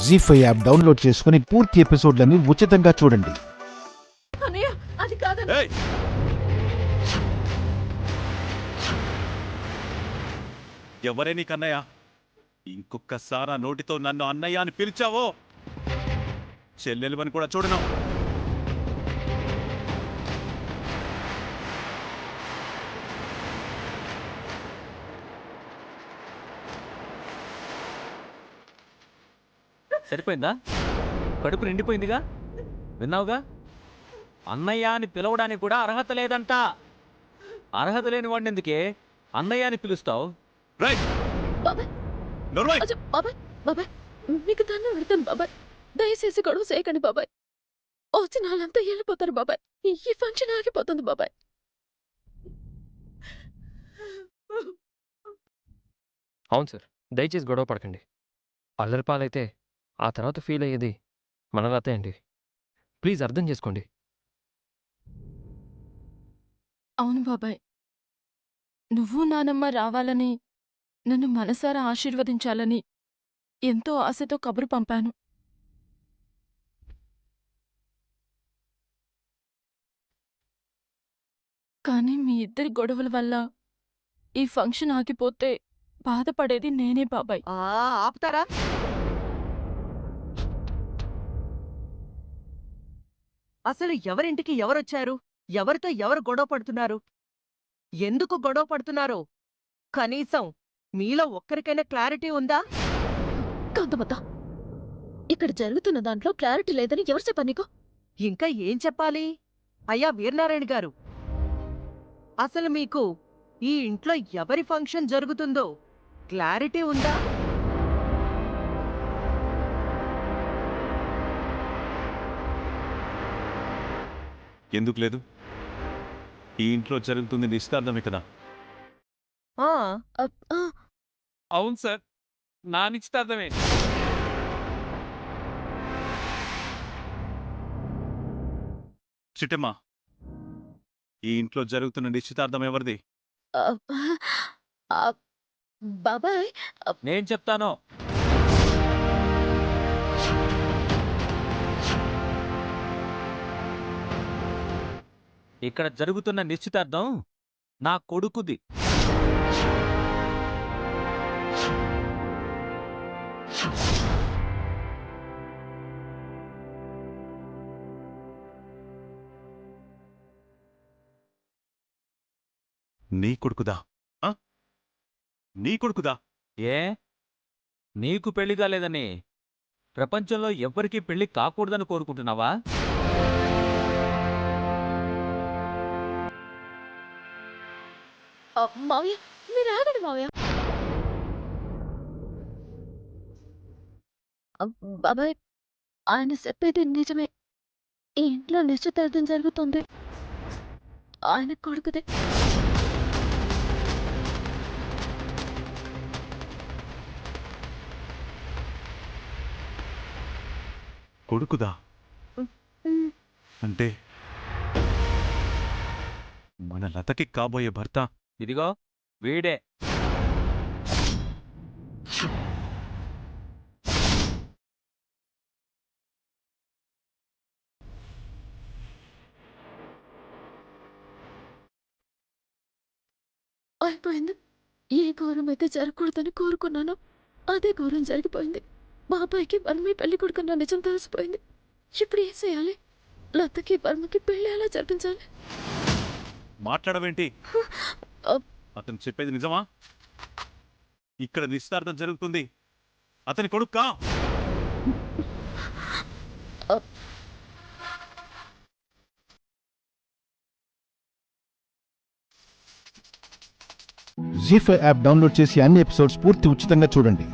జీ5 app download చేసుకుని పూర్తి ఎపిసోడ్లను ఉచితంగా చూడండి. ఎవరే నీకు అన్నయ్య? ఇంకొకసారి నోటితో నన్ను అన్నయ్య అని పిలిచావో చెల్లెలువని కూడా చూడను. సరిపోయిందా? కడుపు నిండిపోయిందిగా, విన్నావుగా? అన్నయ్య అని పిలవడానికి కూడా అర్హత లేదంట. అర్హత లేని వాడిని ఎందుకే అన్నయ్య అని పిలుస్తావు? మీకు దండం పెడతాను బాబాయ్, దయచేసి గొడవ చేయకండి బాబాయ్. వచ్చిన వాళ్ళంతా వెళ్ళిపోతారు బాబాయ్. ఈ ఫంక్షన్ ఆగిపోతుంది బాబాయ్. అవును సార్, దయచేసి గొడవ పడకండి. అల్లరిపాలైతే ఆ తర్వాత ఫీల్ అయ్యేది మన రాతే అండి. ప్లీజ్ అర్థం చేసుకోండి. అవును బాబాయ్, నువ్వు నానమ్మ రావాలని, నన్ను మనసారా ఆశీర్వదించాలని ఎంతో ఆశతో కబురు పంపాను. కానీ మీ ఇద్దరి గొడవల వల్ల ఈ ఫంక్షన్ ఆగిపోతే బాధపడేది నేనే బాబాయ్. ఆపుతారా? అసలు ఎవరింటికి ఎవరొచ్చారు? ఎవరితో ఎవరు గొడవ పడుతున్నారు? ఎందుకు గొడవ పడుతున్నారో కనీసం మీలో ఒక్కరికైనా క్లారిటీ ఉందా? కాంతమత, ఇక్కడ జరుగుతున్న దాంట్లో క్లారిటీ లేదని ఎవరు చెప్పారు నీకు? ఇంకా ఏం చెప్పాలి? అయ్యా వీరనారాయణ గారు, అసలు మీకు ఈ ఇంట్లో ఎవరి ఫంక్షన్ జరుగుతుందో క్లారిటీ ఉందా? ఎందుకు లేదు? ఈ ఇంట్లో జరుగుతుంది నిశ్చితార్థమే కదా. అవును సార్, నా నిశ్చితార్థమే. చిట్టమ్మా, ఈ ఇంట్లో జరుగుతున్న నిశ్చితార్థం ఎవరిది? బాబాయ్, నేను చెప్తాను. ఇక్కడ జరుగుతున్న నిశ్చితార్థం నా కొడుకుది. నీ కొడుకుదా? నీ కొడుకుదా? ఏ, నీకు పెళ్లి కాలేదని ప్రపంచంలో ఎవ్వరికీ పెళ్లి కాకూడదని కోరుకుంటున్నావా? మావయ్య, మీరు ఆగండి మావయ్య. బాబాయ్, ఆయన చెప్పేది నిజమే. ఈ ఇంట్లో నిశ్చితార్థం జరుగుతుంది. ఆయన కొడుకుదే. కొడుకుదా? అంటే మన లతకి కాబోయే భర్త ఇదిగో వీడే. అయిపోయింది. ఏ ఘోరం అయితే జరగకూడదని కోరుకున్నానో అదే ఘోరం జరిగిపోయింది. బాబాయ్కి బర్మి పెళ్లి కొడుకున్న నిజం తెలిసిపోయింది. ఇప్పుడు ఏం చేయాలి? లతకి బర్మకి పెళ్లి ఎలా జరిపించాలి? మాట్లాడవేంటి? అతను చెప్పేది నిజమా? ఇక్కడ నిశ్చితార్థం జరుగుతుంది అతని కొడుక్కా? జీ5 యాప్ డౌన్లోడ్ చేసి అన్ని ఎపిసోడ్స్ పూర్తి ఉచితంగా చూడండి.